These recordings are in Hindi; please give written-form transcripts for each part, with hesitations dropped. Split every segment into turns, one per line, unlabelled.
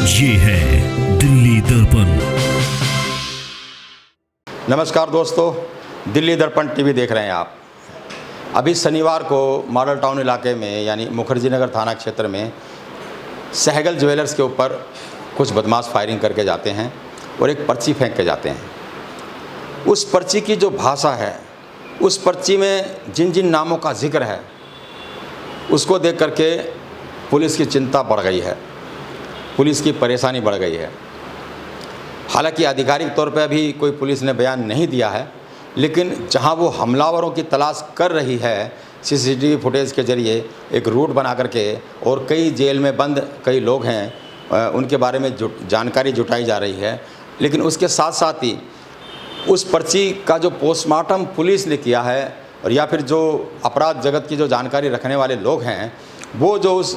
ये है दिल्ली दर्पण।
नमस्कार दोस्तों, दिल्ली दर्पण टीवी देख रहे हैं आप। अभी शनिवार को मॉडल टाउन इलाके में यानी मुखर्जी नगर थाना क्षेत्र में सहगल ज्वेलर्स के ऊपर कुछ बदमाश फायरिंग करके जाते हैं और एक पर्ची फेंक के जाते हैं। उस पर्ची की जो भाषा है, उस पर्ची में जिन जिन नामों का जिक्र है, उसको देख करके पुलिस की चिंता बढ़ गई है, पुलिस की परेशानी बढ़ गई है। हालांकि आधिकारिक तौर पर अभी कोई पुलिस ने बयान नहीं दिया है, लेकिन जहां वो हमलावरों की तलाश कर रही है सीसीटीवी फुटेज के ज़रिए एक रूट बना करके, और कई जेल में बंद कई लोग हैं उनके बारे में जानकारी जुटाई जा रही है। लेकिन उसके साथ साथ ही उस पर्ची का जो पोस्टमार्टम पुलिस ने किया है, और या फिर जो अपराध जगत की जो जानकारी रखने वाले लोग हैं, वो जो उस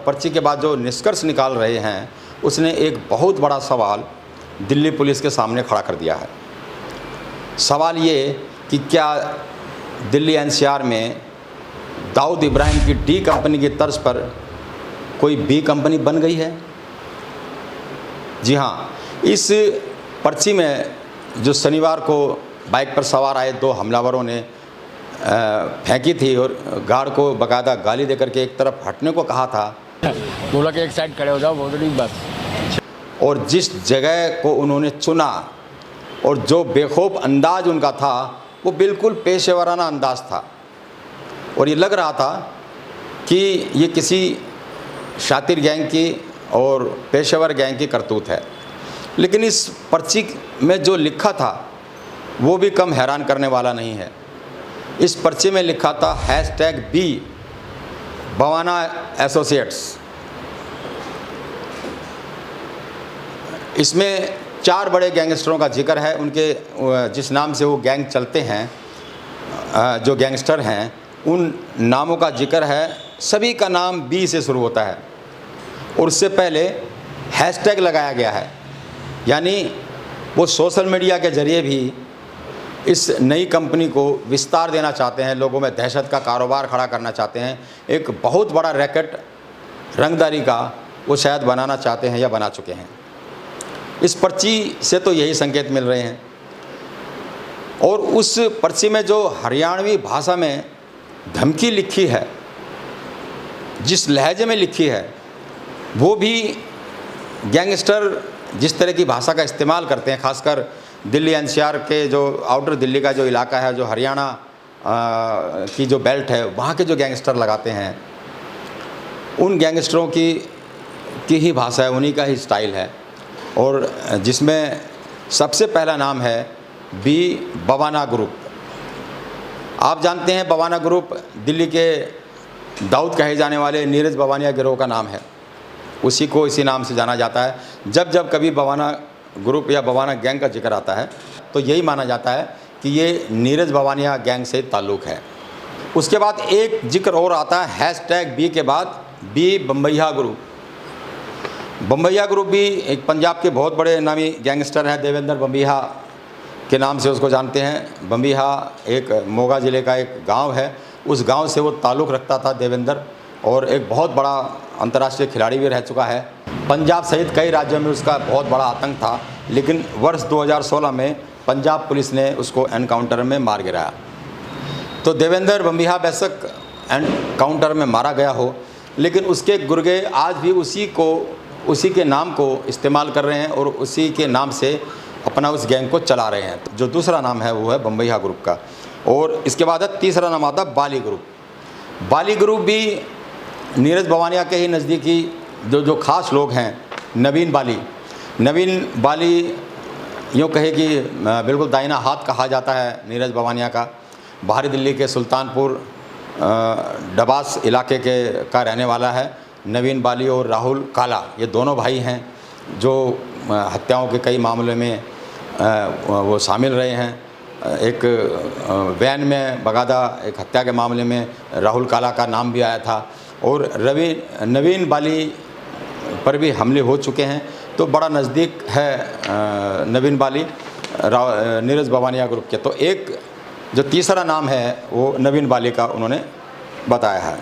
पर्ची के बाद जो निष्कर्ष निकाल रहे हैं, उसने एक बहुत बड़ा सवाल दिल्ली पुलिस के सामने खड़ा कर दिया है। सवाल ये कि क्या दिल्ली एनसीआर में दाऊद इब्राहिम की डी कंपनी की तर्ज पर कोई बी कंपनी बन गई है? जी हाँ, इस पर्ची में जो शनिवार को बाइक पर सवार आए दो हमलावरों ने फेंकी थी और गार्ड को बाकायदा गाली देकर के एक तरफ हटने को कहा था।
बोला कि एक साइड खड़े हो जाओ, बहुत बड़ी बस।
और जिस जगह को उन्होंने चुना और जो बेखौफ अंदाज उनका था, वो बिल्कुल पेशेवराना अंदाज था, और ये लग रहा था कि ये किसी शातिर गैंग की और पेशेवर गैंग की करतूत है। लेकिन इस पर्ची में जो लिखा था वो भी कम हैरान करने वाला नहीं है। इस पर्चे में लिखा था #B बवाना एसोसिएट्स। इसमें 4 बड़े गैंगस्टरों का जिक्र है। उनके जिस नाम से वो गैंग चलते हैं, जो गैंगस्टर हैं, उन नामों का जिक्र है। सभी का नाम B से शुरू होता है, और उससे पहले हैशटैग लगाया गया है, यानी वो सोशल मीडिया के ज़रिए भी इस नई कंपनी को विस्तार देना चाहते हैं, लोगों में दहशत का कारोबार खड़ा करना चाहते हैं। एक बहुत बड़ा रैकेट रंगदारी का वो शायद बनाना चाहते हैं या बना चुके हैं। इस पर्ची से तो यही संकेत मिल रहे हैं। और उस पर्ची में जो हरियाणवी भाषा में धमकी लिखी है, जिस लहजे में लिखी है, वो भी गैंगस्टर जिस तरह की भाषा का इस्तेमाल करते हैं, खासकर दिल्ली एनसीआर के जो आउटर दिल्ली का जो इलाका है, जो हरियाणा की जो बेल्ट है, वहाँ के जो गैंगस्टर लगाते हैं, उन गैंगस्टरों की ही भाषा है, उन्हीं का ही स्टाइल है। और जिसमें सबसे पहला नाम है बी बवाना ग्रुप। आप जानते हैं बवाना ग्रुप दिल्ली के दाऊद कहे जाने वाले नीरज बवानिया गिरोह का नाम है। उसी को इसी नाम से जाना जाता है। जब जब कभी बवाना ग्रुप या बवाना गैंग का जिक्र आता है तो यही माना जाता है कि ये नीरज बवानिया गैंग से ताल्लुक़ है। उसके बाद एक जिक्र और आता है #B के बाद बी बम्बैया ग्रुप। बम्बैया ग्रुप भी एक पंजाब के बहुत बड़े नामी गैंगस्टर हैं। देवेंद्र बम्बिहा के नाम से उसको जानते हैं। बम्बिहा एक मोगा ज़िले का एक गांव है। उस गांव से वो ताल्लुक़ रखता था देवेंद्र, और एक बहुत बड़ा अंतर्राष्ट्रीय खिलाड़ी भी रह चुका है। पंजाब सहित कई राज्यों में उसका बहुत बड़ा आतंक था, लेकिन वर्ष 2016 में पंजाब पुलिस ने उसको एनकाउंटर में मार गिराया। तो देवेंद्र बम्बिहा बेशक एनकाउंटर में मारा गया हो, लेकिन उसके गुर्गे आज भी उसी के नाम को इस्तेमाल कर रहे हैं और उसी के नाम से अपना उस गैंग को चला रहे हैं। जो दूसरा नाम है वो है बम्बैया ग्रुप का। और इसके बाद तीसरा नाम आता बाली ग्रुप। बाली ग्रुप भी नीरज बवानिया के ही नज़दीकी जो खास लोग हैं, नवीन बाली यूँ कहे कि बिल्कुल दाहिना हाथ कहा जाता है नीरज बवानिया का। बाहरी दिल्ली के सुल्तानपुर डबास इलाके का रहने वाला है। नवीन बाली और राहुल काला, ये दोनों भाई हैं जो हत्याओं के कई मामलों में वो शामिल रहे हैं। एक वैन में बगादा एक हत्या के मामले में राहुल काला का नाम भी आया था, और नवीन बाली पर भी हमले हो चुके हैं। तो बड़ा नज़दीक है नवीन बाली नीरज बवानिया ग्रुप के। तो एक जो तीसरा नाम है वो नवीन बाली का उन्होंने बताया है।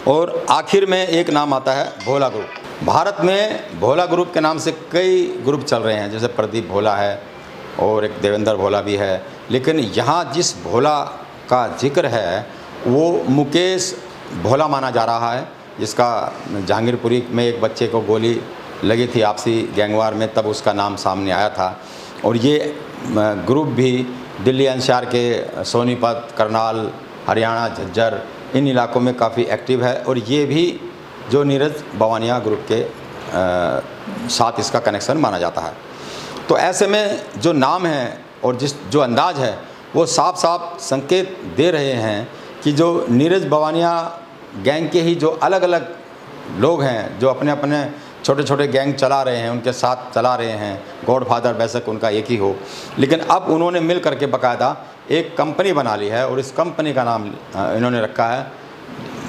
और आखिर में एक नाम आता है भोला ग्रुप। भारत में भोला ग्रुप के नाम से कई ग्रुप चल रहे हैं, जैसे प्रदीप भोला है और एक देवेंद्र भोला भी है, लेकिन यहाँ जिस भोला का जिक्र है वो मुकेश भोला माना जा रहा है, जिसका जहांगीरपुरी में एक बच्चे को गोली लगी थी आपसी गैंगवार में, तब उसका नाम सामने आया था। और ये ग्रुप भी दिल्ली एनसीआर के सोनीपत, करनाल, हरियाणा, झज्जर इन इलाकों में काफ़ी एक्टिव है। और ये भी जो नीरज बवानिया ग्रुप के साथ इसका कनेक्शन माना जाता है। तो ऐसे में जो नाम है और जो अंदाज है वो साफ साफ संकेत दे रहे हैं कि जो नीरज बवानिया गैंग के ही जो अलग अलग लोग हैं, जो अपने अपने छोटे छोटे गैंग चला रहे हैं, उनके साथ चला रहे हैं, गॉडफादर बेशक उनका एक ही हो, लेकिन अब उन्होंने मिल करके बाकायदा एक कंपनी बना ली है और इस कंपनी का नाम इन्होंने रखा है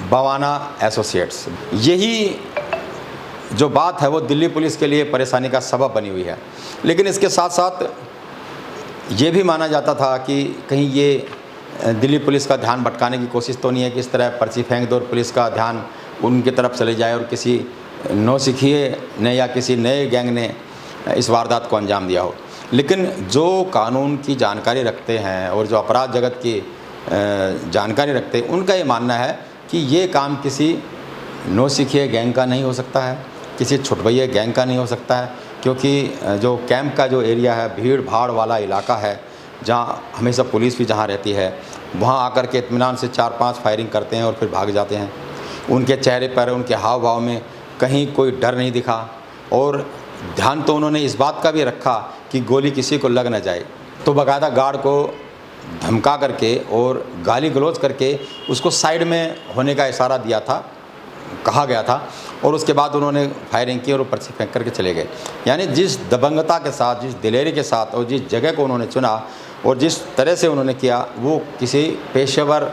बवाना एसोसिएट्स। यही जो बात है वो दिल्ली पुलिस के लिए परेशानी का सबब बनी हुई है। लेकिन इसके साथ साथ ये भी माना जाता था कि कहीं ये दिल्ली पुलिस का ध्यान भटकाने की कोशिश तो नहीं है कि इस तरह पर्ची फेंक दो और पुलिस का ध्यान उनकी तरफ चले जाए और किसी नौसिखिए ने या किसी नए गैंग ने इस वारदात को अंजाम दिया हो। लेकिन जो कानून की जानकारी रखते हैं और जो अपराध जगत की जानकारी रखते हैं, उनका ये मानना है कि ये काम किसी नौसिखिए गैंग का नहीं हो सकता है, किसी छुटभैया गैंग का नहीं हो सकता है, क्योंकि जो कैंप का जो एरिया है भीड़ भाड़ वाला इलाका है, जहाँ हमेशा पुलिस भी जहाँ रहती है, वहाँ आकर के इत्मीनान से 4-5 फायरिंग करते हैं और फिर भाग जाते हैं। उनके चेहरे पर, उनके हाव भाव में कहीं कोई डर नहीं दिखा। और ध्यान तो उन्होंने इस बात का भी रखा कि गोली किसी को लग न जाए, तो बाकायदा गार्ड को धमका करके और गाली गलौज करके उसको साइड में होने का इशारा दिया था, कहा गया था, और उसके बाद उन्होंने फायरिंग की और वो पर्ची फेंक करके चले गए। यानी जिस दबंगता के साथ, जिस दिलेरी के साथ और जिस जगह को उन्होंने चुना और जिस तरह से उन्होंने किया, वो किसी पेशेवर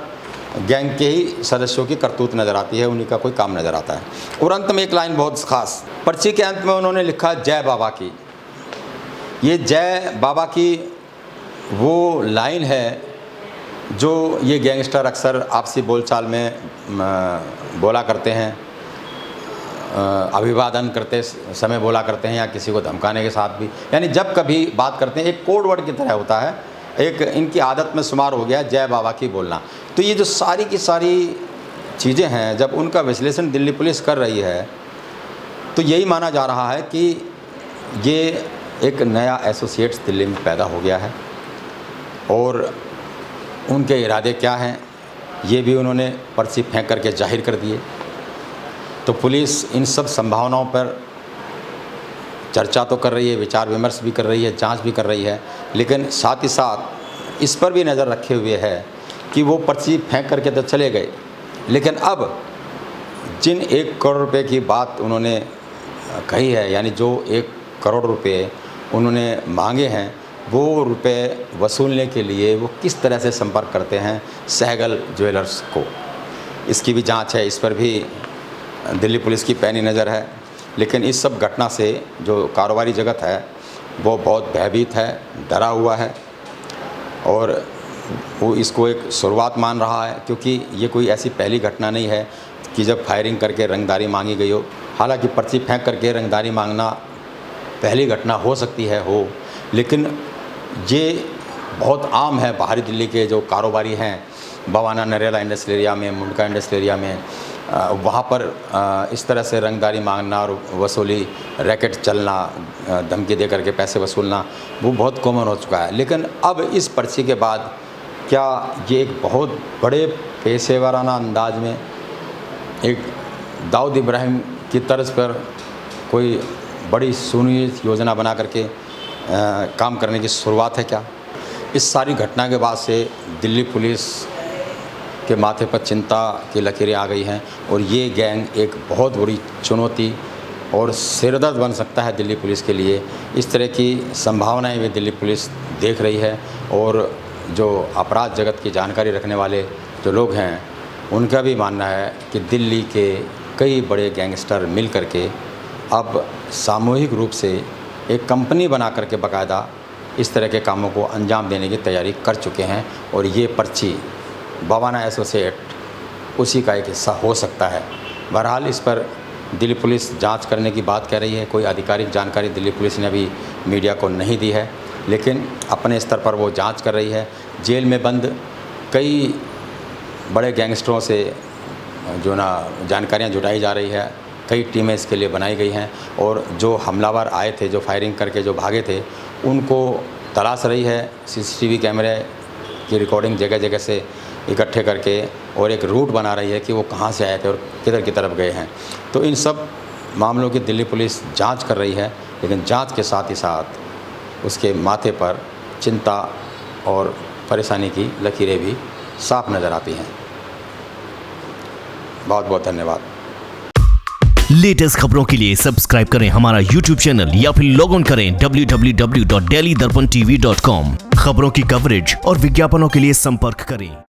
गैंग के ही सदस्यों की करतूत नज़र आती है, उन्हीं का कोई काम नज़र आता है। और अंत में एक लाइन बहुत ख़ास, पर्ची के अंत में उन्होंने लिखा जय बाबा की। ये जय बाबा की वो लाइन है जो ये गैंगस्टर अक्सर आपसी बोलचाल में बोला करते हैं, अभिवादन करते समय बोला करते हैं, या किसी को धमकाने के साथ भी, यानी जब कभी बात करते हैं एक कोड वर्ड की तरह होता है, एक इनकी आदत में शुमार हो गया जय बाबा की बोलना। तो ये जो सारी की सारी चीज़ें हैं, जब उनका विश्लेषण दिल्ली पुलिस कर रही है तो यही माना जा रहा है कि ये एक नया एसोसिएट्स दिल्ली में पैदा हो गया है। और उनके इरादे क्या हैं ये भी उन्होंने पर्ची फेंक करके जाहिर कर दिए। तो पुलिस इन सब संभावनाओं पर चर्चा तो कर रही है, विचार विमर्श भी कर रही है, जांच भी कर रही है, लेकिन साथ ही साथ इस पर भी नज़र रखे हुए है कि वो पर्ची फेंक करके तो चले गए, लेकिन अब जिन 1 करोड़ रुपए की बात उन्होंने कही है, यानी जो 1 करोड़ रुपए उन्होंने मांगे हैं, वो रुपए वसूलने के लिए वो किस तरह से संपर्क करते हैं सहगल ज्वेलर्स को, इसकी भी जांच है, इस पर भी दिल्ली पुलिस की पैनी नज़र है। लेकिन इस सब घटना से जो कारोबारी जगत है वो बहुत भयभीत है, डरा हुआ है, और वो इसको एक शुरुआत मान रहा है, क्योंकि ये कोई ऐसी पहली घटना नहीं है कि जब फायरिंग करके रंगदारी मांगी गई हो। हालांकि पर्ची फेंक करके रंगदारी मांगना पहली घटना हो सकती है, लेकिन ये बहुत आम है। बाहरी दिल्ली के जो कारोबारी हैं, बवाना नरेला इंडस्ट्रियल एरिया में, मुंडका इंडस्ट्रियल एरिया में, वहाँ पर इस तरह से रंगदारी मांगना और वसूली, रैकेट चलना, धमकी दे करके पैसे वसूलना, वो बहुत कॉमन हो चुका है। लेकिन अब इस पर्ची के बाद क्या ये एक बहुत बड़े पेशेवराना अंदाज में एक दाऊद इब्राहिम की तर्ज पर कोई बड़ी सुनियोजित योजना बना करके काम करने की शुरुआत है क्या? इस सारी घटना के बाद से दिल्ली पुलिस के माथे पर चिंता की लकीरें आ गई हैं, और ये गैंग एक बहुत बड़ी चुनौती और सिरदर्द बन सकता है दिल्ली पुलिस के लिए। इस तरह की संभावनाएं भी दिल्ली पुलिस देख रही है, और जो अपराध जगत की जानकारी रखने वाले जो लोग हैं उनका भी मानना है कि दिल्ली के कई बड़े गैंगस्टर मिल करके अब सामूहिक रूप से एक कंपनी बना करके बाकायदा इस तरह के कामों को अंजाम देने की तैयारी कर चुके हैं, और ये पर्ची बवाना एसोसिएट उसी का एक हिस्सा हो सकता है। बहरहाल इस पर दिल्ली पुलिस जांच करने की बात कह रही है। कोई आधिकारिक जानकारी दिल्ली पुलिस ने अभी मीडिया को नहीं दी है, लेकिन अपने स्तर पर वो जांच कर रही है। जेल में बंद कई बड़े गैंगस्टरों से जो ना जानकारियाँ जुटाई जा रही है, कई टीमें इसके लिए बनाई गई हैं और जो हमलावर आए थे, जो फायरिंग करके जो भागे थे, उनको तलाश रही है। सीसीटीवी कैमरे की रिकॉर्डिंग जगह जगह से इकट्ठे करके और एक रूट बना रही है कि वो कहाँ से आए थे और किधर की तरफ गए हैं। तो इन सब मामलों की दिल्ली पुलिस जांच कर रही है, लेकिन जांच के साथ ही साथ उसके माथे पर चिंता और परेशानी की लकीरें भी साफ नज़र आती हैं। बहुत बहुत धन्यवाद।
लेटेस्ट खबरों के लिए सब्सक्राइब करें हमारा YouTube चैनल या फिर लॉग ऑन करें www.delhidarpantv.com। खबरों की कवरेज और विज्ञापनों के लिए संपर्क करें।